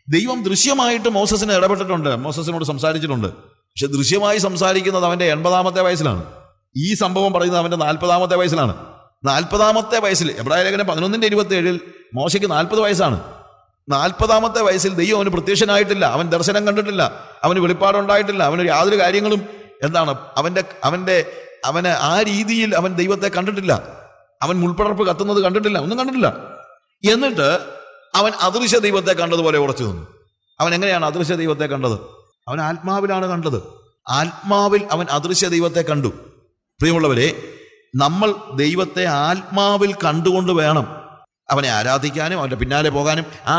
ദൈവം ദൃശ്യമായിട്ട് മോസസിന് ഇടപെട്ടിട്ടുണ്ട്, മോസസിനോട് സംസാരിച്ചിട്ടുണ്ട്. പക്ഷെ ദൃശ്യമായി സംസാരിക്കുന്നത് അവൻ്റെ 80-ാമത്തെ വയസ്സിലാണ്. ഈ സംഭവം പറയുന്നത് അവൻ്റെ 40-ാമത്തെ വയസ്സിലാണ്. 40-ാമത്തെ വയസ്സിൽ, എബ്രായ ലേഖനം 11:27 മോശയ്ക്ക് 40 വയസ്സാണ്. 40-ാമത്തെ വയസ്സിൽ ദൈവം അവന് പ്രത്യക്ഷനായിട്ടില്ല, അവൻ ദർശനം കണ്ടിട്ടില്ല, അവന് വെളിപ്പാടുണ്ടായിട്ടില്ല, അവന് യാതൊരു കാര്യങ്ങളും അവന് ആ രീതിയിൽ അവൻ ദൈവത്തെ കണ്ടിട്ടില്ല, അവൻ മുൾപ്പടർപ്പ് കത്തുന്നത് കണ്ടിട്ടില്ല, ഒന്നും കണ്ടിട്ടില്ല. എന്നിട്ട് അവൻ അദൃശ്യ ദൈവത്തെ കണ്ടതുപോലെ ഉറച്ചു നിന്നു. അവൻ എങ്ങനെയാണ് അദൃശ്യ ദൈവത്തെ കണ്ടത്? അവൻ ആത്മാവിലാണ് കണ്ടത്. ആത്മാവിൽ അവൻ അദൃശ്യ ദൈവത്തെ കണ്ടു. പ്രിയമുള്ളവരെ, നമ്മൾ ദൈവത്തെ ആത്മാവിൽ കണ്ടുകൊണ്ട് വേണം അവനെ ആരാധിക്കാനും അവൻ്റെ പിന്നാലെ പോകാനും. ആ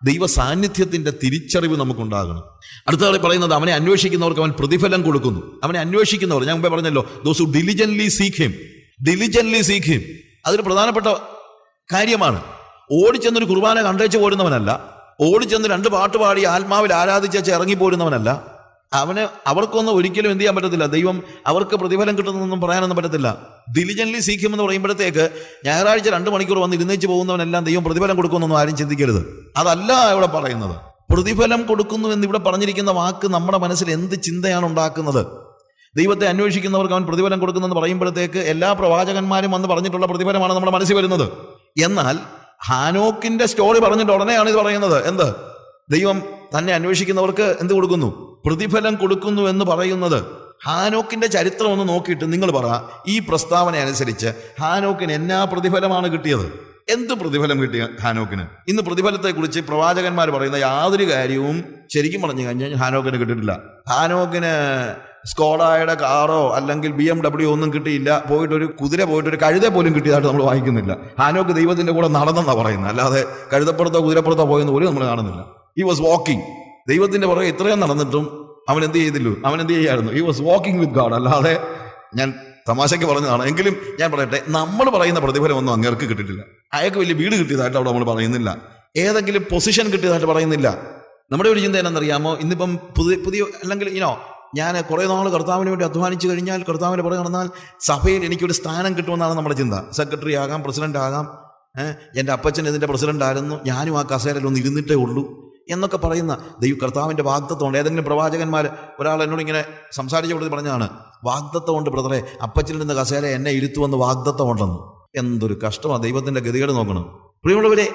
ദൈവ സാന്നിധ്യത്തിൻ്റെ തിരിച്ചറിവ് നമുക്കുണ്ടാകണം. അടുത്ത പറയുന്നത്, അവനെ അന്വേഷിക്കുന്നവർക്ക് അവൻ പ്രതിഫലം കൊടുക്കുന്നു. അവനെ അന്വേഷിക്കുന്നവർ, ഞാൻ മുമ്പേ പറഞ്ഞല്ലോ, those who diligently seek him. അതൊരു പ്രധാനപ്പെട്ട കാര്യമാണ്. ഓടിച്ചെന്നൊരു കുർബാന കണ്ടേച്ച് പോരുന്നവനല്ല, ഓടിച്ചെന്ന് 2 പാട്ട് പാടി ആത്മാവിൽ ആരാധിച്ചേച്ച് ഇറങ്ങിപ്പോരുന്നവനല്ല. അവർക്കൊന്നും ഒരിക്കലും എന്ത് ചെയ്യാൻ പറ്റത്തില്ല, ദൈവം അവർക്ക് പ്രതിഫലം കിട്ടുന്നതൊന്നും പറയാനൊന്നും പറ്റത്തില്ല. diligently seek him എന്ന് പറയുമ്പോഴത്തേക്ക് ഞായറാഴ്ച 2 മണിക്കൂർ വന്ന് ഇരുന്നേച്ച് പോകുന്നവനെല്ലാം ദൈവം പ്രതിഫലം കൊടുക്കുമെന്നൊന്നും ആരും ചിന്തിക്കരുത്. അതല്ല ഇവിടെ പറയുന്നത്. പ്രതിഫലം കൊടുക്കുന്നു എന്ന് ഇവിടെ പറഞ്ഞിരിക്കുന്ന വാക്ക് നമ്മുടെ മനസ്സിൽ എന്ത് ചിന്തയാണ് ഉണ്ടാക്കുന്നത്? ദൈവത്തെ അന്വേഷിക്കുന്നവർക്ക് അവൻ പ്രതിഫലം കൊടുക്കുന്നെന്ന് പറയുമ്പോഴത്തേക്ക് എല്ലാ പ്രവാചകന്മാരും വന്ന് പറഞ്ഞിട്ടുള്ള പ്രതിഫലമാണ് നമ്മുടെ മനസ്സിൽ വരുന്നത്. എന്നാൽ ഹാനോക്കിന്റെ സ്റ്റോറി പറഞ്ഞിട്ട് ഉടനെയാണ് ഇത് പറയുന്നത്. എന്ത്? ദൈവം തന്നെ അന്വേഷിക്കുന്നവർക്ക് എന്ത് കൊടുക്കുന്നു? പ്രതിഫലം കൊടുക്കുന്നു എന്ന് പറയുന്നത്. ഹാനോക്കിന്റെ ചരിത്രം ഒന്ന് നോക്കിയിട്ട് നിങ്ങൾ പറ, ഈ പ്രസ്താവന അനുസരിച്ച് ഹാനോക്കിന് എന്നാ പ്രതിഫലമാണ് കിട്ടിയത്? എന്ത് പ്രതിഫലം കിട്ടിയ ഹാനോക്കിന്? ഇന്ന് പ്രതിഫലത്തെക്കുറിച്ച് പ്രവാചകന്മാർ പറയുന്ന യാതൊരു കാര്യവും ശരിക്കും പറഞ്ഞു കഴിഞ്ഞാൽ ഹാനോക്കിന് കിട്ടിയിട്ടില്ല. ഹാനോക്കിന് സ്കോഡായുടെ കാറോ അല്ലെങ്കിൽ BMW ഒന്നും കിട്ടിയില്ല. പോയിട്ടൊരു കുതിര, പോയിട്ടൊരു കഴുതെ പോലും കിട്ടിയതായിട്ട് നമ്മൾ വായിക്കുന്നില്ല. ഹാനോക്ക് ദൈവത്തിന്റെ കൂടെ നടന്നെന്നാണ് പറയുന്നത്, അല്ലാതെ കഴുതപ്പുറത്തോ കുതിരപ്പുറത്തോ പോയെന്ന് പോലും നമ്മൾ കാണുന്നില്ല. He was walking. ദൈവത്തിന്റെ പുറകെ ഇത്രയും നടന്നിട്ടും അവൻ എന്ത് ചെയ്തില്ലു? അവൻ എന്ത് ചെയ്യായിരുന്നു? He was walking with God. അല്ലാതെ ഞാൻ തമാശയ്ക്ക് പറഞ്ഞതാണ്. എങ്കിലും ഞാൻ പറയട്ടെ, നമ്മൾ പറയുന്ന പ്രതിഫലം ഒന്നും അങ്ങേർക്ക് കിട്ടിയിട്ടില്ല. അയാൾക്ക് വലിയ വീട് കിട്ടിയതായിട്ട് അവിടെ നമ്മൾ പറയുന്നില്ല, ഏതെങ്കിലും പൊസിഷൻ കിട്ടിയതായിട്ട് പറയുന്നില്ല. നമ്മുടെ ഒരു ചിന്ത എന്നാണെന്നറിയാമോ? ഇന്നിപ്പം പുതിയ അല്ലെങ്കിൽ ഞാൻ കുറേ നാൾ കർത്താവിന് വേണ്ടി അധ്വാനിച്ചു കഴിഞ്ഞാൽ, കർത്താവിൻ്റെ പുറകെ നടന്നാൽ സഭയിൽ എനിക്കൊരു സ്ഥാനം കിട്ടുമെന്നാണ് നമ്മുടെ ചിന്ത. സെക്രട്ടറി ആകാം, പ്രസിഡന്റ് ആകാം. എൻ്റെ അപ്പച്ചൻ ഇതിൻ്റെ പ്രസിഡന്റ് ആയിരുന്നു, ഞാനും ആ കസേരയിൽ ഒന്ന് ഇരുന്നിട്ടേ ഉള്ളൂ എന്നൊക്കെ പറയുന്ന കർത്താവിൻ്റെ വാഗ്ദത്തമുണ്ട്. ഏതെങ്കിലും പ്രവാചകന്മാർ, ഒരാൾ എന്നോട് ഇങ്ങനെ സംസാരിച്ച കൊടുത്ത് പറഞ്ഞതാണ്, വാഗ്ദത്തമുണ്ട് ബ്രദറെ, അപ്പച്ചനിൽ നിന്ന് കസേര എന്നെ ഇരുത്തുവന്ന് വാഗ്ദത്തമുണ്ടെന്ന്. എന്തൊരു കഷ്ടമാണ്! ദൈവത്തിൻ്റെ ഗതികേട് നോക്കണം. പ്രിയമുള്ളവരെ,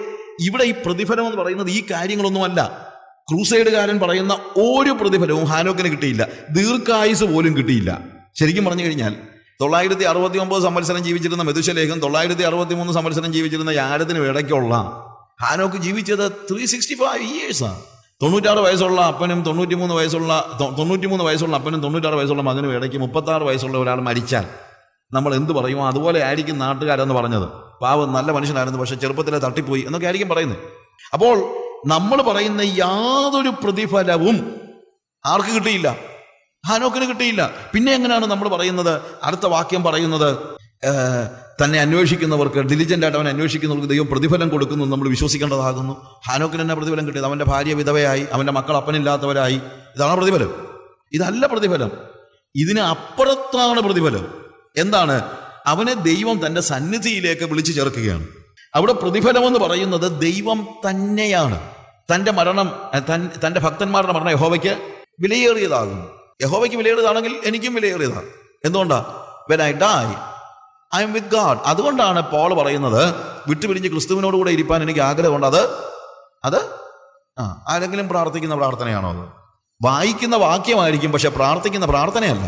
ഇവിടെ ഈ പ്രതിഫലം എന്ന് പറയുന്നത് ഈ കാര്യങ്ങളൊന്നുമല്ല. ക്രൂസൈഡുകാരൻ പറയുന്ന ഒരു പ്രതിഫലവും ഹാനോക്കിന് കിട്ടിയില്ല. ദീർഘായുസ് പോലും കിട്ടിയില്ല. ശരിക്കും പറഞ്ഞു കഴിഞ്ഞാൽ 969 സംവത്സരം ജീവിച്ചിരുന്ന മെതുശലേഖം 963 സംവത്സരം ജീവിച്ചിരുന്ന യാരദിനും ഇടയ്ക്കുള്ള ഹാനോക്ക് ജീവിച്ചത് 365 ഇയേഴ്സാണ്. 96 വയസ്സുള്ള അപ്പനും 93 വയസ്സുള്ള അപ്പനും 96 വയസ്സുള്ള മകനും ഇടയ്ക്ക് 36 വയസ്സുള്ള ഒരാൾ മരിച്ചാൽ നമ്മൾ എന്ത് പറയുമോ അതുപോലെ ആയിരിക്കും നാട്ടുകാരെന്ന് പറഞ്ഞത്. പാവം, നല്ല മനുഷ്യനായിരുന്നു, പക്ഷെ ചെറുപ്പത്തിലെ തട്ടിപ്പോയി എന്നൊക്കെ ആയിരിക്കും പറയുന്നത്. അപ്പോൾ നമ്മൾ പറയുന്ന യാതൊരു പ്രതിഫലവും ആർക്ക് കിട്ടിയില്ല? ഹാനോക്കിന് കിട്ടിയില്ല. പിന്നെ എങ്ങനെയാണ് നമ്മൾ പറയുന്നത്? അടുത്ത വാക്യം പറയുന്നത്, തന്നെ അന്വേഷിക്കുന്നവർക്ക്, ഡിലിജൻ്റായിട്ട് അവനെ അന്വേഷിക്കുന്നവർക്ക് ദൈവം പ്രതിഫലം കൊടുക്കുന്നു നമ്മൾ വിശ്വസിക്കേണ്ടതാകുന്നു. ഹാനോക്കിന് തന്നെ പ്രതിഫലം കിട്ടിയത്, അവൻ്റെ ഭാര്യ വിധവയായി, അവൻ്റെ മക്കൾ അപ്പനില്ലാത്തവരായി. ഇതാണ് പ്രതിഫലം. ഇതല്ല പ്രതിഫലം, ഇതിന് അപ്പുറത്താണ് പ്രതിഫലം. എന്താണ്? അവനെ ദൈവം തൻ്റെ സന്നിധിയിലേക്ക് വിളിച്ചു ചേർക്കുകയാണ്. അവിടെ പ്രതിഫലം എന്ന് പറയുന്നത് ദൈവം തന്നെയാണ്. തൻ്റെ മരണം, തൻ്റെ ഭക്തന്മാരുടെ മരണം യഹോവയ്ക്ക് വിലയേറിയതാകുന്നു. യഹോവയ്ക്ക് വിലയേറിയതാണെങ്കിൽ എനിക്കും വിലയേറിയതാണ്. എന്തുകൊണ്ടാ? When I die I M with God. അതുകൊണ്ടാണ് പോൾ പറയുന്നത്, വിട്ടുപിരിഞ്ഞ് ക്രിസ്തുവിനോടുകൂടെ ഇരിപ്പാൻ എനിക്ക് ആഗ്രഹമുണ്ട്. അത് ആരെങ്കിലും പ്രാർത്ഥിക്കുന്ന പ്രാർത്ഥനയാണോ? അത് വായിക്കുന്ന വാക്യമായിരിക്കും, പക്ഷെ പ്രാർത്ഥിക്കുന്ന പ്രാർത്ഥനയല്ല.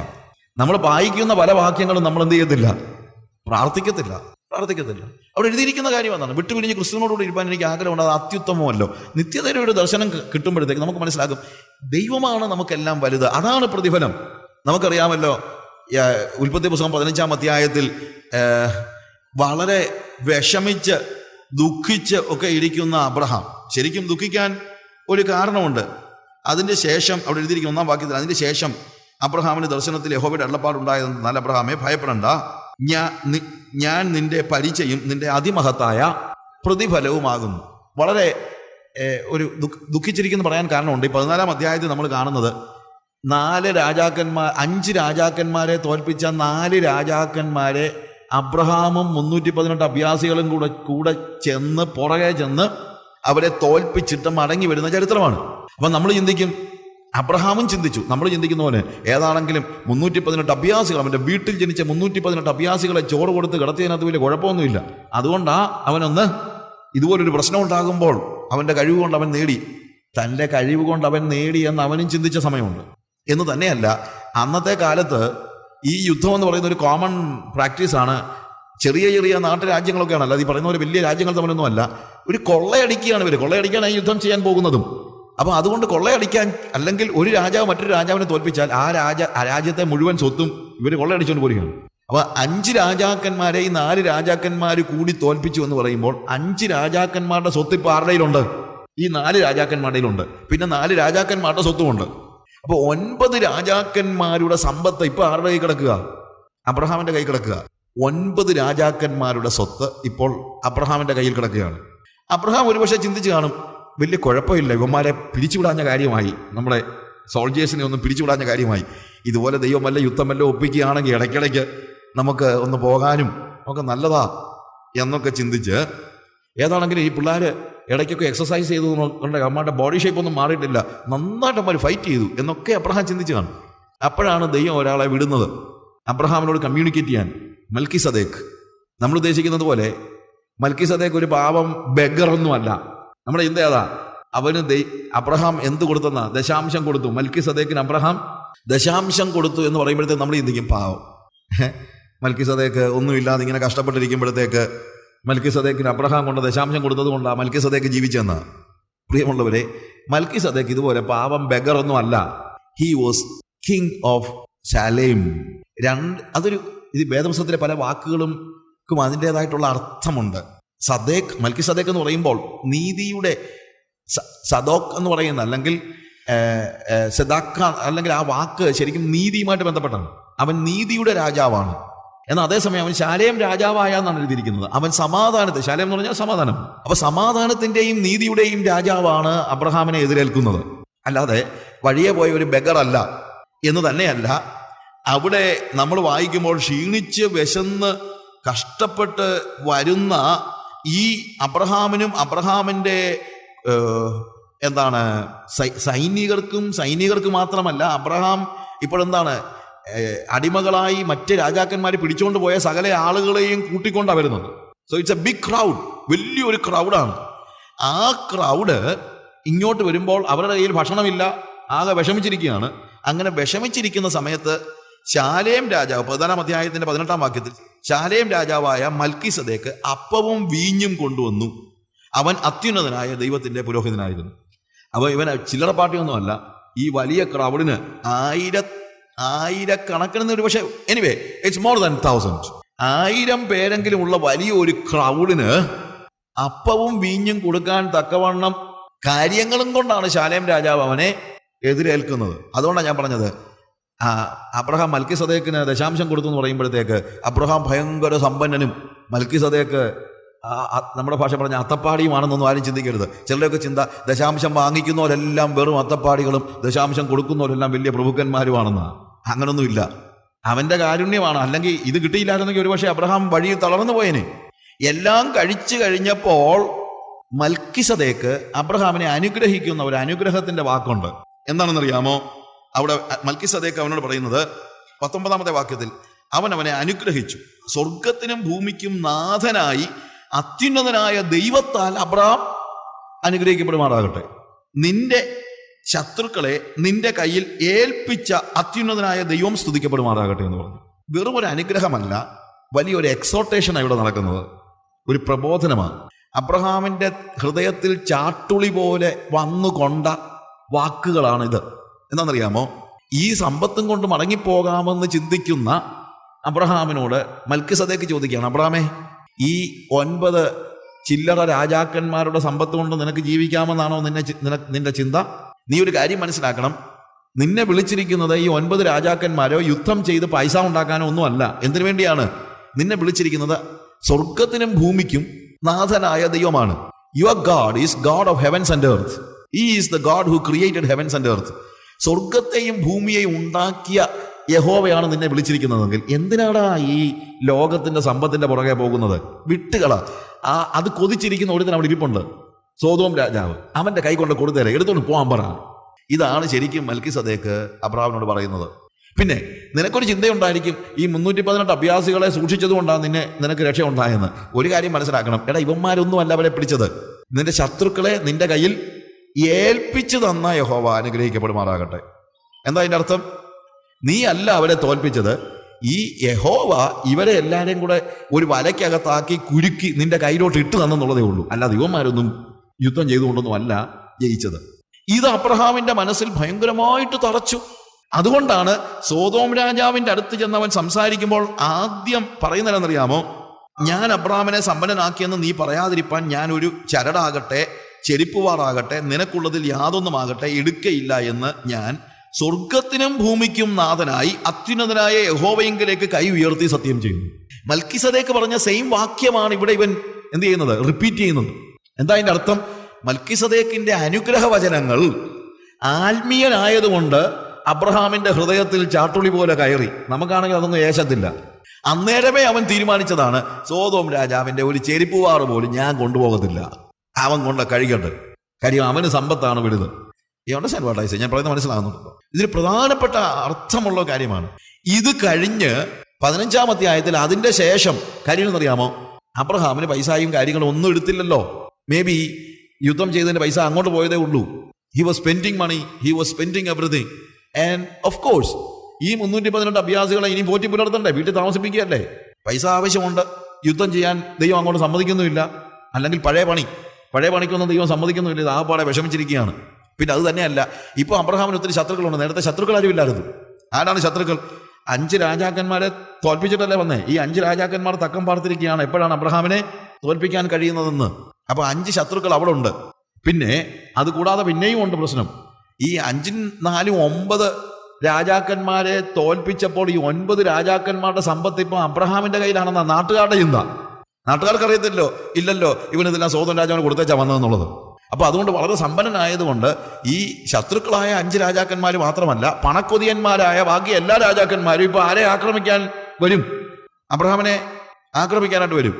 നമ്മൾ വായിക്കുന്ന പല വാക്യങ്ങളും നമ്മൾ എന്ത് ചെയ്യത്തില്ല? പ്രാർത്ഥിക്കത്തില്ല. അവിടെ എഴുതിയിരിക്കുന്ന കാര്യം എന്താണ്? വിട്ടുപിരിഞ്ഞ് ക്രിസ്തുവിനോടുകൂടി ഇരിക്കാൻ എനിക്ക് ആഗ്രഹമുണ്ട്. അത് അത്യുത്തമമല്ലോ. നിത്യതയുടെ ഒരു ദർശനം കിട്ടുമ്പോഴത്തേക്ക് നമുക്ക് മനസ്സിലാകും, ദൈവമാണ് നമുക്കെല്ലാം വലുത്. അതാണ് പ്രതിഫലം. നമുക്കറിയാമല്ലോ, ഉൽപ്പത്തി പുസ്തകം 15-ാം അധ്യായത്തിൽ വളരെ വിഷമിച്ച് ദുഃഖിച്ച് ഒക്കെ ഇരിക്കുന്ന അബ്രഹാം. ശരിക്കും ദുഃഖിക്കാൻ ഒരു കാരണമുണ്ട്. അതിൻ്റെ ശേഷം അവിടെ എഴുതിയിരിക്കുന്ന 1-ാം വാക്യത്തിൽ, അതിൻ്റെ ശേഷം അബ്രഹാമിന് ദർശനത്തിൽ യഹോവയുടെ അരുളപ്പാടുണ്ടായതെന്ന്, നല്ല അബ്രഹാമേ ഭയപ്പെടണ്ട, ഞാൻ നിന്റെ പരിചയം നിന്റെ അതിമഹത്തായ പ്രതിഫലവുമാകുന്നു. വളരെ ദുഃഖിച്ചിരിക്കുന്നു പറയാൻ കാരണമുണ്ട്. ഈ 14-ാം അധ്യായത്തിൽ നമ്മൾ കാണുന്നത് 5 രാജാക്കന്മാരെ തോൽപ്പിച്ച 4 രാജാക്കന്മാരെ അബ്രഹാമും 318 അഭ്യാസികളും കൂടെ പുറകെ ചെന്ന് അവരെ തോൽപ്പിച്ചിട്ട് മടങ്ങി വരുന്ന ചരിത്രമാണ്. അപ്പൊ നമ്മൾ ചിന്തിക്കും, അബ്രഹാമും ചിന്തിച്ചു, നമ്മൾ ചിന്തിക്കുന്ന പോലെ ഏതാണെങ്കിലും 318 അഭ്യാസികൾ, അവന്റെ വീട്ടിൽ ജനിച്ച 318 അഭ്യാസികളെ ചോറ് കൊടുത്ത് കിടത്തിയതിനകത്ത് വലിയ കുഴപ്പമൊന്നുമില്ല. അതുകൊണ്ടാ അവനൊന്ന് ഇതുപോലൊരു പ്രശ്നം ഉണ്ടാകുമ്പോൾ അവന്റെ കഴിവ് കൊണ്ട് അവൻ നേടി, തൻ്റെ കഴിവ് കൊണ്ട് അവൻ നേടി എന്ന് അവനും ചിന്തിച്ച സമയമുണ്ട്. എന്ന് തന്നെയല്ല, അന്നത്തെ കാലത്ത് ഈ യുദ്ധം എന്ന് പറയുന്ന ഒരു കോമൺ പ്രാക്ടീസാണ്. ചെറിയ ചെറിയ നാട്ടുരാജ്യങ്ങളൊക്കെയാണ്, അല്ലാതെ ഈ പറയുന്ന പോലെ വലിയ രാജ്യങ്ങൾ തമ്മിലൊന്നും അല്ല. ഒരു കൊള്ളയടിക്കുകയാണ് ഇവർ, കൊള്ളയടിക്കാനായി യുദ്ധം ചെയ്യാൻ പോകുന്നതും. അപ്പൊ അതുകൊണ്ട് കൊള്ളയടിക്കാൻ, അല്ലെങ്കിൽ ഒരു രാജാവ് മറ്റൊരു രാജാവിനെ തോൽപ്പിച്ചാൽ ആ രാജ്യത്തെ മുഴുവൻ സ്വത്തും ഇവർ കൊള്ളയടിച്ചുകൊണ്ട് പോരുകയാണ്. അപ്പൊ 5 രാജാക്കന്മാരെ ഈ 4 രാജാക്കന്മാർ കൂടി തോൽപ്പിച്ചു എന്ന് പറയുമ്പോൾ 5 രാജാക്കന്മാരുടെ സ്വത്ത് ഇപ്പൊ ആരുടെയിലുണ്ട്? ഈ 4 രാജാക്കന്മാരുടെ ഉണ്ട്. പിന്നെ 4 രാജാക്കന്മാരുടെ സ്വത്തുമുണ്ട്. അപ്പൊ 9 രാജാക്കന്മാരുടെ സമ്പത്ത് ഇപ്പൊ ആരുടെ കൈ കിടക്കുക? അബ്രഹാമിന്റെ കൈ കിടക്കുക. 9 രാജാക്കന്മാരുടെ സ്വത്ത് ഇപ്പോൾ അബ്രഹാമിന്റെ കയ്യിൽ കിടക്കുകയാണ്. അബ്രഹാം ഒരുപക്ഷെ ചിന്തിച്ചു കാണും, വലിയ കുഴപ്പമില്ല, ഇവന്മാരെ പിരിച്ചുവിടാഞ്ഞ കാര്യമായി, നമ്മുടെ സോൾജേഴ്സിനെ ഒന്നും പിരിച്ചുവിടാഞ്ഞ കാര്യമായി. ഇതുപോലെ ദൈവം വല്ല യുദ്ധം വല്ല ഒപ്പിക്കുകയാണെങ്കിൽ ഇടയ്ക്കിടയ്ക്ക് നമുക്ക് ഒന്ന് പോകാനും ഒക്കെ നല്ലതാ എന്നൊക്കെ ചിന്തിച്ച്, ഏതാണെങ്കിലും ഈ പിള്ളേർ ഇടയ്ക്കൊക്കെ എക്സസൈസ് ചെയ്തു കൊണ്ട് അമ്മയുടെ ബോഡി ഷേപ്പ് ഒന്നും മാറിയിട്ടില്ല, നന്നായിട്ട് അമ്മ ഫൈറ്റ് ചെയ്തു എന്നൊക്കെ അബ്രഹാം ചിന്തിച്ചു കാണും. അപ്പോഴാണ് ദൈവം ഒരാളെ വിടുന്നത് അബ്രഹാമിനോട് കമ്മ്യൂണിക്കേറ്റ് ചെയ്യാൻ. മൽക്കിസദേക്ക്. നമ്മൾ ഉദ്ദേശിക്കുന്നത് പോലെ മൽക്കിസദേക്ക് ഒരു പാവം ബെഗറൊന്നുമല്ല. നമ്മുടെ ചിന്ത ഏതാ? അവന് അബ്രഹാം എന്ത് കൊടുത്തെന്നാ? ദശാംശം കൊടുത്തു. മൽക്കിസദേക്കിന് അബ്രഹാം ദശാംശം കൊടുത്തു എന്ന് പറയുമ്പോഴത്തേക്ക് നമ്മൾ ചിന്തിക്കും, പാവം മൽക്കിസദേക്ക് ഒന്നുമില്ലാതെ ഇങ്ങനെ കഷ്ടപ്പെട്ടിരിക്കുമ്പോഴത്തേക്ക് മൽക്കിസദേക്കിന് അബ്രഹാം കൊണ്ട് ദശാംശം കൊടുത്തത് കൊണ്ടാണ് മൽക്കിസദേക്ക് ജീവിച്ചെന്ന്. പ്രിയമുള്ളവരെ, മൽക്കിസദേക്ക് ഇതുപോലെ പാവം ബെഗറൊന്നും അല്ല. He was king of Salem. അതൊരു വേദപുസ്തകത്തിലെ പല വാക്കുകൾക്കും അതിൻ്റെതായിട്ടുള്ള അർത്ഥമുണ്ട്. സദേക്ക്, മൽക്കിസദേക്ക് എന്ന് പറയുമ്പോൾ നീതിയുടെ സദോക്ക് എന്ന് പറയുന്ന, അല്ലെങ്കിൽ സെദാക്ക, അല്ലെങ്കിൽ ആ വാക്ക് ശരിക്കും നീതിയുമായിട്ട് ബന്ധപ്പെട്ടാണ്. അവൻ നീതിയുടെ രാജാവാണ്. എന്നാൽ അതേസമയം അവൻ ശാലേം രാജാവായെന്നാണ് എഴുതിയിരിക്കുന്നത്. അവൻ സമാധാനത്തെ, ശാലേം എന്ന് പറഞ്ഞാൽ സമാധാനം. അപ്പൊ സമാധാനത്തിന്റെയും നീതിയുടെയും രാജാവാണ് അബ്രഹാമിനെ എതിരേൽക്കുന്നത്. അല്ലാതെ വഴിയെ പോയ ഒരു ബെഗറല്ല. എന്ന് തന്നെയല്ല, അവിടെ നമ്മൾ വായിക്കുമ്പോൾ ക്ഷീണിച്ച് വിശന്ന് കഷ്ടപ്പെട്ട് വരുന്ന ഈ അബ്രഹാമിനും അബ്രഹാമിൻ്റെ സൈനികർക്ക് മാത്രമല്ല, അബ്രഹാം ഇപ്പോഴെന്താണ് അടിമകളായി മറ്റ് രാജാക്കന്മാരെ പിടിച്ചുകൊണ്ട് പോയ സകല ആളുകളെയും കൂട്ടിക്കൊണ്ടാണ് വരുന്നത്. So it's a big crowd, വലിയൊരു ക്രൗഡാണ്. ആ ക്രൗഡ് ഇങ്ങോട്ട് വരുമ്പോൾ അവരുടെ കയ്യിൽ ഭക്ഷണമില്ല, ആകെ വിഷമിച്ചിരിക്കുകയാണ്. അങ്ങനെ വിഷമിച്ചിരിക്കുന്ന സമയത്ത് ശാലേം രാജാവ്, 14 അധ്യായത്തിന്റെ 18 വാക്യത്തിൽ, ശാലേം രാജാവായ മൽക്കിസദേക്ക് അപ്പവും വീഞ്ഞും കൊണ്ടുവന്നു. അവൻ അത്യുന്നതനായ ദൈവത്തിന്റെ പുരോഹിതനായിരുന്നു. അപ്പോൾ ഇവൻ ചില്ലറ പാർട്ടിയൊന്നുമല്ല. ഈ വലിയ ക്രൗഡിന് ആയിരക്കണക്കിന്, ഒരു പക്ഷേ എനിവേ ഇറ്റ്സ് മോർ ദാൻ 1000, 1000 പേരെങ്കിലും ഉള്ള വലിയ ഒരു ക്രൗഡിന് അപ്പവും വീഞ്ഞും കൊടുക്കാൻ തക്കവണ്ണം കാര്യങ്ങളും കൊണ്ടാണ് ശാലേം രാജാവ് അവനെ എതിരേൽക്കുന്നത്. അതുകൊണ്ടാണ് ഞാൻ പറഞ്ഞത്, അബ്രഹാം മൽക്കിസദേക്കിന് ദശാംശം കൊടുത്തു എന്ന് പറയുമ്പോഴത്തേക്ക് അബ്രഹാം ഭയങ്കര സമ്പന്നനും മൽക്കിസദേക്ക് നമ്മുടെ ഭാഷ പറഞ്ഞ അത്തപ്പാടിയുമാണെന്നൊന്നും ആരും ചിന്തിക്കരുത്. ചിലരൊക്കെ ചിന്ത ദശാംശം വാങ്ങിക്കുന്നവരെല്ലാം വെറും അത്തപ്പാടികളും ദശാംശം കൊടുക്കുന്നവരെല്ലാം വലിയ പ്രഭുക്കന്മാരുമാണെന്നാണ്. അങ്ങനൊന്നുമില്ല. അവന്റെ കാരുണ്യമാണ്. അല്ലെങ്കിൽ ഇത് കിട്ടിയില്ലായിരുന്നെങ്കിൽ ഒരുപക്ഷെ അബ്രഹാം വഴി തളർന്നു പോയേനെ. എല്ലാം കഴിച്ചു കഴിഞ്ഞപ്പോൾ മൽക്കിസദേക്ക് അബ്രഹാമിനെ അനുഗ്രഹിക്കുന്ന ഒരു അനുഗ്രഹത്തിന്റെ വാക്കുണ്ട്. എന്താണെന്നറിയാമോ? അവിടെ മൽക്കിസദേക്ക് അവനോട് പറയുന്നത് 19 വാക്യത്തിൽ, അവനെ അനുഗ്രഹിച്ചു. സ്വർഗത്തിനും ഭൂമിക്കും നാഥനായി അത്യുന്നതനായ ദൈവത്താൽ അബ്രഹാം അനുഗ്രഹിക്കപ്പെടുമാറാകട്ടെ. നിന്റെ ശത്രുക്കളെ നിന്റെ കയ്യിൽ ഏൽപ്പിച്ച അത്യുന്നതനായ ദൈവം സ്തുതിക്കപ്പെടുമാറാകട്ടെ എന്ന് പറഞ്ഞു. വെറും ഒരു അനുഗ്രഹമല്ല, വലിയൊരു എക്സോർട്ടേഷനാണ് ഇവിടെ നടക്കുന്നത്. ഒരു പ്രബോധനമാണ്. അബ്രഹാമിന്റെ ഹൃദയത്തിൽ ചാട്ടുളി പോലെ വന്നുകൊണ്ട വാക്കുകളാണിത്. എന്താണെന്നറിയാമോ? ഈ സമ്പത്തും കൊണ്ട് മടങ്ങിപ്പോകാമെന്ന് ചിന്തിക്കുന്ന അബ്രഹാമിനോട് മൽക്കിസദേക്ക് ചോദിക്കുകയാണ്, അബ്രഹാമേ, ഈ 9 ചില്ലറ രാജാക്കന്മാരുടെ സമ്പത്ത് കൊണ്ട് നിനക്ക് ജീവിക്കാമെന്നാണോ നിന്റെ ചിന്ത? നീ ഒരു കാര്യം മനസ്സിലാക്കണം, നിന്നെ വിളിച്ചിരിക്കുന്നത് ഈ 9 രാജാക്കന്മാരോ യുദ്ധം ചെയ്ത് പൈസ ഉണ്ടാക്കാനോ ഒന്നുമല്ല. എന്തിനു വേണ്ടിയാണ് നിന്നെ വിളിച്ചിരിക്കുന്നത്? സ്വർഗത്തിനും ഭൂമിക്കും നാഥനായ ദൈവമാണ്. Your God is God of heavens and earth. He is the God who created heavens and earth. സ്വർഗത്തെയും ഭൂമിയെയും ഉണ്ടാക്കിയ യഹോവയാണ് നിന്നെ വിളിച്ചിരിക്കുന്നതെങ്കിൽ എന്തിനാടാ ഈ ലോകത്തിന്റെ സമ്പത്തിന്റെ പുറകെ പോകുന്നത്? വിട്ടുകള. അത് കൊതിച്ചിരിക്കുന്ന ഒരുത്തിന് അവിടെ ഇരിപ്പുണ്ട്. സോദോം രാജാവ് അവന്റെ കൈ കൊണ്ട് കൊടുത്തേരെ, എടുത്തോണ്ട് പോകാൻ പറ. ഇതാണ് ശരിക്കും മൽക്കിസദേക്ക് അബ്രാഹാമിനോട് പറയുന്നത്. പിന്നെ നിനക്കൊരു ചിന്തയുണ്ടായിരിക്കും, ഈ 318 അഭ്യാസികളെ സൂക്ഷിച്ചത് കൊണ്ടാണ് നിനക്ക് രക്ഷ ഉണ്ടായെന്ന്. ഒരു കാര്യം മനസ്സിലാക്കണം, എടാ ഇവന്മാരൊന്നും അല്ല അവരെ പിടിച്ചത്. നിന്റെ ശത്രുക്കളെ നിന്റെ കയ്യിൽ ഏൽപ്പിച്ചു തന്ന യഹോവ അനുഗ്രഹിക്കപ്പെടുമാറാകട്ടെ. എന്താ അതിൻ്റെ അർത്ഥം? നീ അല്ല അവരെ തോൽപ്പിച്ചത്, ഈ യഹോവ ഇവരെ എല്ലാവരെയും കൂടെ ഒരു വലയ്ക്കകത്താക്കി കുരുക്കി നിന്റെ കയ്യിലോട്ട് ഇട്ട് തന്നെന്നുള്ളതേ ഉള്ളൂ. അല്ലാതെ ഇവന്മാരൊന്നും യുദ്ധം ചെയ്തുകൊണ്ടൊന്നും അല്ല ജയിച്ചത്. ഇത് അബ്രഹാമിന്റെ മനസ്സിൽ ഭയങ്കരമായിട്ട് തറച്ചു. അതുകൊണ്ടാണ് സോദോം രാജാവിന്റെ അടുത്ത് ചെന്നവൻ സംസാരിക്കുമ്പോൾ ആദ്യം പറയുന്നതെന്നറിയാമോ? ഞാൻ അബ്രഹാമിനെ സമ്പന്നനാക്കിയെന്ന് നീ പറയാതിരിപ്പാൻ ഞാൻ ഒരു ചരടാകട്ടെ ചെരിപ്പുവാറാകട്ടെ നിനക്കുള്ളതിൽ യാതൊന്നുമാകട്ടെ എടുക്കയില്ല എന്ന് ഞാൻ സ്വർഗത്തിനും ഭൂമിക്കും നാഥനായി അത്യുന്നതനായ യഹോവയെങ്കിലേക്ക് കൈ ഉയർത്തി സത്യം ചെയ്യുന്നു. മൽക്കിസദേക്ക് പറഞ്ഞ സെയിം വാക്യമാണ് ഇവിടെ ഇവൻ എന്ത് ചെയ്യുന്നത്? റിപ്പീറ്റ് ചെയ്യുന്നത്. എന്താ അതിന്റെ അർത്ഥം? മൽക്കിസദേക്കിന്റെ അനുഗ്രഹ വചനങ്ങൾ ആത്മീയനായതുകൊണ്ട് അബ്രഹാമിന്റെ ഹൃദയത്തിൽ ചാട്ടുളി പോലെ കയറി. നമുക്കാണെങ്കിൽ അതൊന്നും ഏശത്തില്ല. അന്നേരമേ അവൻ തീരുമാനിച്ചതാണ്, സോദോം രാജാവിന്റെ ഒരു ചെരിപ്പുവാറ് പോലും ഞാൻ കൊണ്ടുപോകത്തില്ല, അവൻ കൊണ്ട് കഴിക്കട്ടെ. കാര്യം അവന് സമ്പത്താണ് വലുത്. ഈ അണ്ടർസ്റ്റാൻഡ് വാട്ട് ഐ സേ? ഞാൻ പറയുന്നത് മനസ്സിലാകുന്നുണ്ടോ? ഇതിൽ പ്രധാനപ്പെട്ട അർത്ഥമുള്ള കാര്യമാണ്. ഇത് കഴിഞ്ഞ് 15-ാം അധ്യായത്തിൽ അതിന്റെ ശേഷം കാര്യമെന്നറിയാമോ? അബ്രഹാമിന് പൈസയും കാര്യങ്ങളും ഒന്നും എടുത്തില്ലല്ലോ. മേ ബി യുദ്ധം ചെയ്തതിന്റെ പൈസ അങ്ങോട്ട് പോയതേ ഉള്ളൂ. He was spending money, he was spending everything. And of course ഈ 318 അഭ്യാസികളെ ഇനി പോറ്റി പുലർത്തണ്ടേ, വീട്ടിൽ താമസിപ്പിക്കുകയല്ലേ? പൈസ ആവശ്യമുണ്ട്. യുദ്ധം ചെയ്യാൻ ദൈവം അങ്ങോട്ട് സമ്മതിക്കുന്നുമില്ല. അല്ലെങ്കിൽ പഴയ പണിക്കൊന്നും ദൈവം സമ്മതിക്കുന്നുമില്ല. ഇത് ആകപ്പാടെ വിഷമിച്ചിരിക്കുകയാണ്. പിന്നെ അത് തന്നെയല്ല, ഇപ്പോൾ അബ്രഹാമിന് ഒത്തിരി ശത്രുക്കളുണ്ട്. നേരത്തെ ശത്രുക്കൾ ആരും ഇല്ലായിരുന്നു. ആരാണ് ശത്രുക്കൾ? 5 രാജാക്കന്മാരെ തോൽപ്പിച്ചിട്ടല്ലേ വന്നേ. ഈ 5 രാജാക്കന്മാർ തക്കം പാർത്തിരിക്കുകയാണ് എപ്പോഴാണ് അബ്രഹാമിനെ തോൽപ്പിക്കാൻ കഴിയുന്നതെന്ന്. അപ്പൊ 5 ശത്രുക്കൾ അവിടെ ഉണ്ട്. പിന്നെ അത് കൂടാതെ പിന്നെയും ഉണ്ട് പ്രശ്നം. ഈ 5 4 9 രാജാക്കന്മാരെ തോൽപ്പിച്ചപ്പോൾ ഈ 9 രാജാക്കന്മാരുടെ സമ്പത്ത് ഇപ്പൊ അബ്രഹാമിന്റെ കയ്യിലാണെന്നാ നാട്ടുകാരുടെ ചിന്ത. നാട്ടുകാർക്ക് അറിയത്തില്ലോ, ഇല്ലല്ലോ ഇവനിതെല്ലാം സോദോം രാജാവിന് കൊടുത്തേച്ചാ വന്നതെന്നുള്ളത്. അപ്പൊ അതുകൊണ്ട് വളരെ സമ്പന്നനായതുകൊണ്ട് ഈ ശത്രുക്കളായ 5 രാജാക്കന്മാർ മാത്രമല്ല, പണക്കൊതിയന്മാരായ ബാക്കി എല്ലാ രാജാക്കന്മാരും ഇപ്പൊ ആരെ ആക്രമിക്കാൻ വരും? അബ്രഹാമിനെ ആക്രമിക്കാനായിട്ട് വരും.